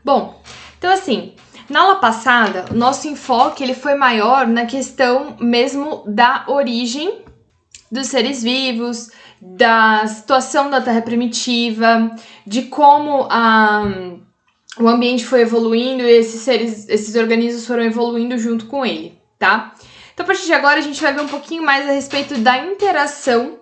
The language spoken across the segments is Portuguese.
Bom, então assim, na aula passada, o nosso enfoque ele foi maior na questão mesmo da origem dos seres vivos, da situação da Terra primitiva, de como o ambiente foi evoluindo e esses organismos foram evoluindo junto com ele, tá? Então, a partir de agora, a gente vai ver um pouquinho mais a respeito da interação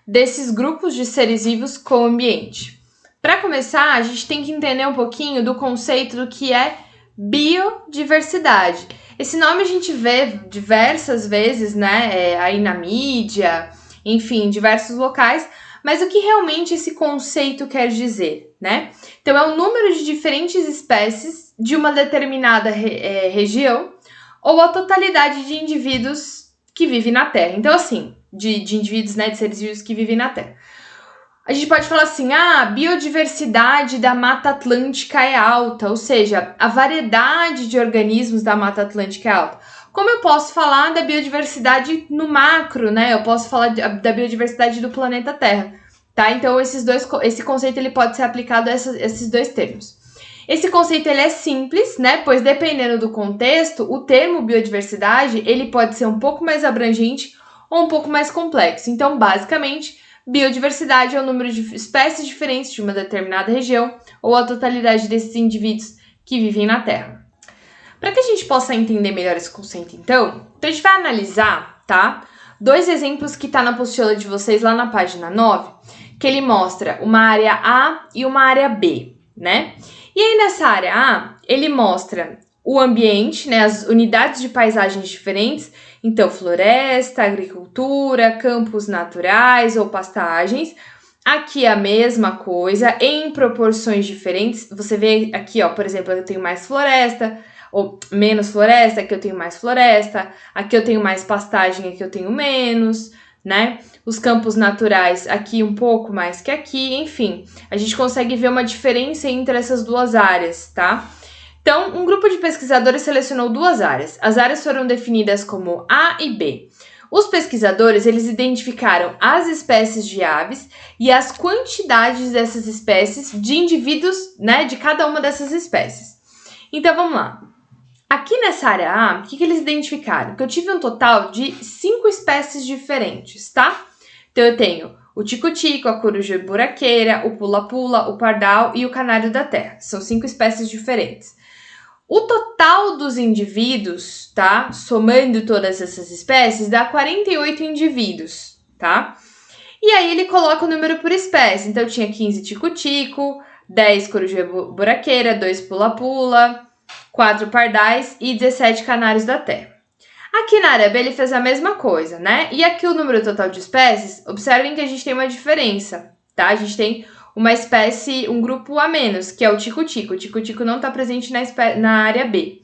desses grupos de seres vivos com o ambiente. Para começar, a gente tem que entender um pouquinho do conceito do que é biodiversidade. Esse nome a gente vê diversas vezes, né, aí na mídia, enfim, em diversos locais, mas o que realmente esse conceito quer dizer, né? Então, é o número de diferentes espécies de uma determinada região ou a totalidade de indivíduos que vivem na Terra. Então, assim, de indivíduos, né, de seres vivos que vivem na Terra. A gente pode falar assim, a biodiversidade da Mata Atlântica é alta, ou seja, a variedade de organismos da Mata Atlântica é alta. Como eu posso falar da biodiversidade no macro, né? Eu posso falar da biodiversidade do planeta Terra, tá? Então, esse conceito ele pode ser aplicado a esses dois termos. Esse conceito ele é simples, né? Pois dependendo do contexto, o termo biodiversidade ele pode ser um pouco mais abrangente ou um pouco mais complexo. Então, basicamente, biodiversidade é o número de espécies diferentes de uma determinada região ou a totalidade desses indivíduos que vivem na Terra. Para que a gente possa entender melhor esse conceito, então a gente vai analisar, tá? Dois exemplos que tá na apostila de vocês lá na página 9, que ele mostra uma área A e uma área B, né? E aí nessa área A, ele mostra o ambiente, né, as unidades de paisagens diferentes, então floresta, agricultura, campos naturais ou pastagens. Aqui é a mesma coisa, em proporções diferentes. Você vê aqui, ó, por exemplo, eu tenho mais floresta, ou menos floresta, aqui eu tenho mais floresta, aqui eu tenho mais pastagem, aqui eu tenho menos, né? Os campos naturais aqui um pouco mais que aqui, enfim. A gente consegue ver uma diferença entre essas duas áreas, tá? Então, um grupo de pesquisadores selecionou duas áreas. As áreas foram definidas como A e B. Os pesquisadores, eles identificaram as espécies de aves e as quantidades dessas espécies de indivíduos, né, de cada uma dessas espécies. Então, vamos lá. Aqui nessa área A, o que eles identificaram? Que eu tive um total de 5 espécies diferentes, tá? Então, eu tenho o tico-tico, a coruja-buraqueira, o pula-pula, o pardal e o canário da terra. São 5 espécies diferentes. O total dos indivíduos, tá? Somando todas essas espécies, dá 48 indivíduos, tá? E aí ele coloca o número por espécie. Então, tinha 15 tico-tico, 10 coruja-buraqueira, 2 pula-pula, 4 pardais e 17 canários da terra. Aqui na área B ele fez a mesma coisa, né? E aqui o número total de espécies, observem que a gente tem uma diferença, tá? A gente tem uma espécie, um grupo a menos, que é o tico-tico. O tico-tico não está presente na área B.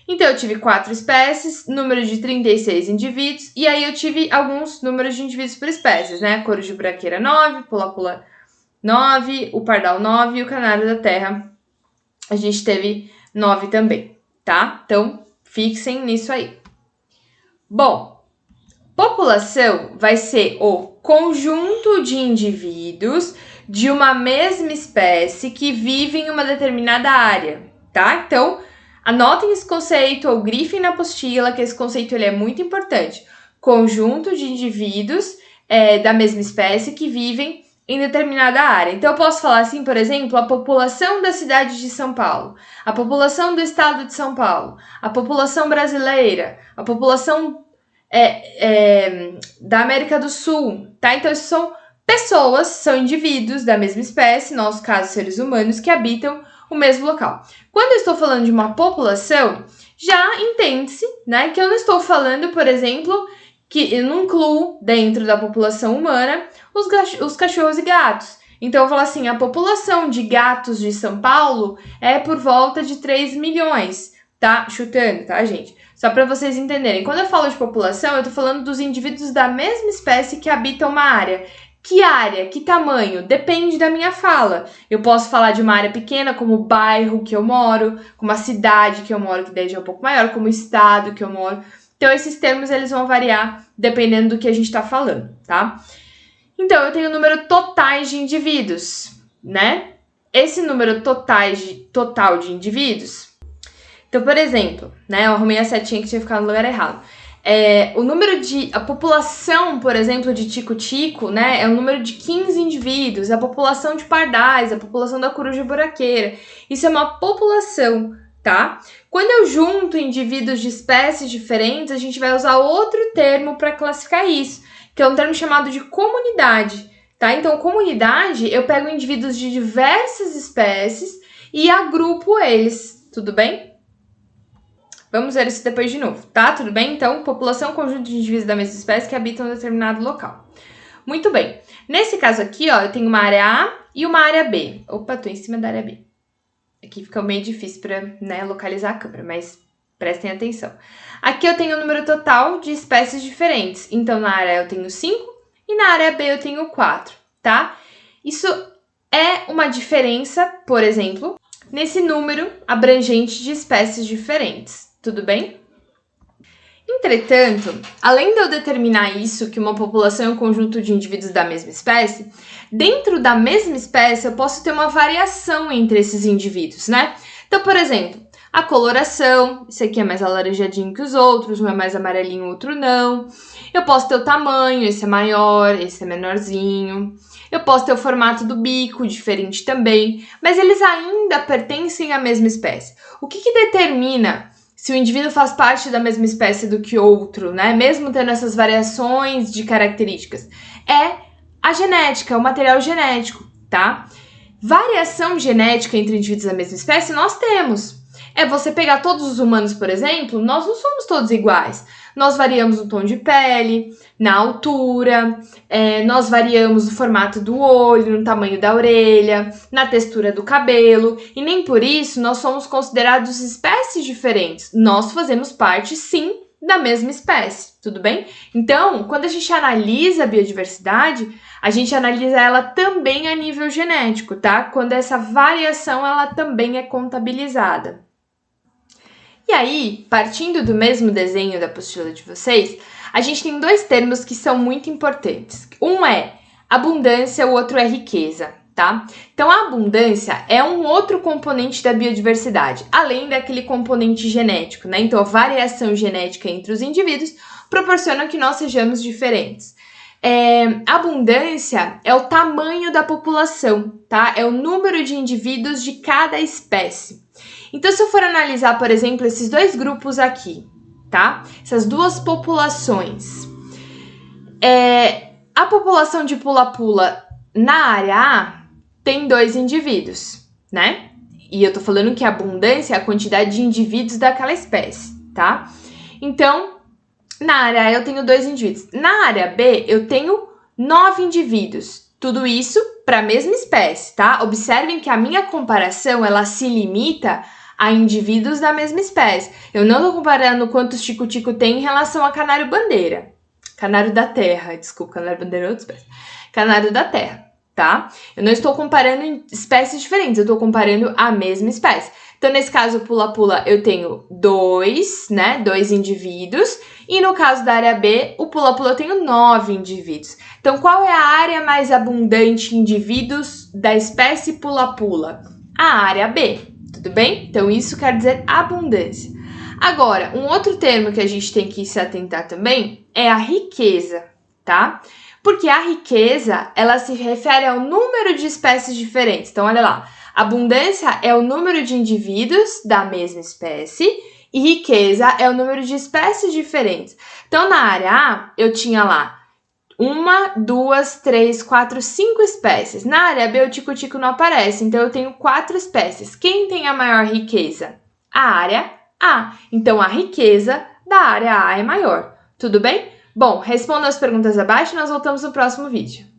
Então, eu tive 4 espécies, número de 36 indivíduos, e aí eu tive alguns números de indivíduos por espécies, né? Coruja-buraqueira 9, pula-pula 9, o pardal 9 e o canário da terra a gente teve 9 também, tá? Então, fixem nisso aí. Bom, população vai ser o conjunto de indivíduos de uma mesma espécie que vivem em uma determinada área, tá? Então, anotem esse conceito ou grifem na apostila, que esse conceito ele é muito importante. Conjunto de indivíduos da mesma espécie que vivem em determinada área. Então, eu posso falar assim, por exemplo, a população da cidade de São Paulo, a população do estado de São Paulo, a população brasileira, a população da América do Sul, tá? Então, isso são pessoas, são indivíduos da mesma espécie, no nosso caso, seres humanos, que habitam o mesmo local. Quando eu estou falando de uma população, já entende-se, né, que eu não estou falando, por exemplo, que eu não incluo dentro da população humana os cachorros e gatos. Então, eu falo assim, a população de gatos de São Paulo é por volta de 3 milhões, tá? Chutando, tá, gente? Só para vocês entenderem. Quando eu falo de população, eu tô falando dos indivíduos da mesma espécie que habitam uma área. Que área? Que tamanho? Depende da minha fala. Eu posso falar de uma área pequena, como o bairro que eu moro, como a cidade que eu moro, que daí já é um pouco maior, como o estado que eu moro. Então, esses termos, eles vão variar dependendo do que a gente tá falando, tá? Então, eu tenho o número totais de indivíduos, né? esse número total de indivíduos. Então, por exemplo, né, eu arrumei a setinha que tinha ficado no lugar errado. A população, por exemplo, de tico-tico, né, é o número de 15 indivíduos, a população de pardais, a população da coruja buraqueira. Isso é uma população, tá? Quando eu junto indivíduos de espécies diferentes, a gente vai usar outro termo para classificar isso, que é um termo chamado de comunidade, tá? Então, comunidade, eu pego indivíduos de diversas espécies e agrupo eles, tudo bem? Vamos ver isso depois de novo, tá? Tudo bem? Então, população, conjunto de indivíduos da mesma espécie que habitam um determinado local. Muito bem. Nesse caso aqui, ó, eu tenho uma área A e uma área B. Opa, tô em cima da área B. Aqui fica meio difícil para, né, localizar a câmera, mas prestem atenção. Aqui eu tenho o número total de espécies diferentes. Então, na área A eu tenho 5 e na área B eu tenho 4, tá? Isso é uma diferença, por exemplo, nesse número abrangente de espécies diferentes. Tudo bem? Entretanto, além de eu determinar isso, que uma população é um conjunto de indivíduos da mesma espécie, dentro da mesma espécie eu posso ter uma variação entre esses indivíduos, né? Então, por exemplo, a coloração, esse aqui é mais alaranjadinho que os outros, um é mais amarelinho, outro não. Eu posso ter o tamanho, esse é maior, esse é menorzinho. Eu posso ter o formato do bico, diferente também, mas eles ainda pertencem à mesma espécie. O que determina se o indivíduo faz parte da mesma espécie do que outro, né? Mesmo tendo essas variações de características, é a genética, o material genético, tá? Variação genética entre indivíduos da mesma espécie nós temos. É você pegar todos os humanos, por exemplo, nós não somos todos iguais. Nós variamos no tom de pele, na altura, nós variamos no formato do olho, no tamanho da orelha, na textura do cabelo, e nem por isso nós somos considerados espécies diferentes. Nós fazemos parte, sim, da mesma espécie, tudo bem? Então, quando a gente analisa a biodiversidade, a gente analisa ela também a nível genético, tá? Quando essa variação, ela também é contabilizada. E aí, partindo do mesmo desenho da apostila de vocês, a gente tem dois termos que são muito importantes. Um é abundância, o outro é riqueza, tá? Então, a abundância é um outro componente da biodiversidade, além daquele componente genético, né? Então, a variação genética entre os indivíduos proporciona que nós sejamos diferentes. Abundância é o tamanho da população, tá? É o número de indivíduos de cada espécie. Então, se eu for analisar, por exemplo, esses dois grupos aqui, tá? Essas duas populações. A população de pula-pula na área A tem 2 indivíduos, né? E eu tô falando que a abundância é a quantidade de indivíduos daquela espécie, tá? Então, na área A eu tenho 2 indivíduos. Na área B eu tenho 9 indivíduos. Tudo isso para a mesma espécie, tá? Observem que a minha comparação, ela se limita a indivíduos da mesma espécie. Eu não tô comparando quantos tico-tico tem em relação a canário-bandeira. Canário da terra, desculpa, canário-bandeira é outra espécie. Canário da terra, tá? Eu não estou comparando espécies diferentes, eu estou comparando a mesma espécie. Então, nesse caso, pula-pula, eu tenho 2, né? 2 indivíduos. E no caso da área B, o pula-pula eu tenho 9 indivíduos. Então, qual é a área mais abundante em indivíduos da espécie pula-pula? A área B, tudo bem? Então, isso quer dizer abundância. Agora, um outro termo que a gente tem que se atentar também é a riqueza, tá? Porque a riqueza, ela se refere ao número de espécies diferentes. Então, olha lá. Abundância é o número de indivíduos da mesma espécie e riqueza é o número de espécies diferentes. Então, na área A, eu tinha lá 1, 2, 3, 4, 5 espécies. Na área B, o tico-tico não aparece, então eu tenho 4 espécies. Quem tem a maior riqueza? A área A. Então, a riqueza da área A é maior. Tudo bem? Bom, responda as perguntas abaixo e nós voltamos no próximo vídeo.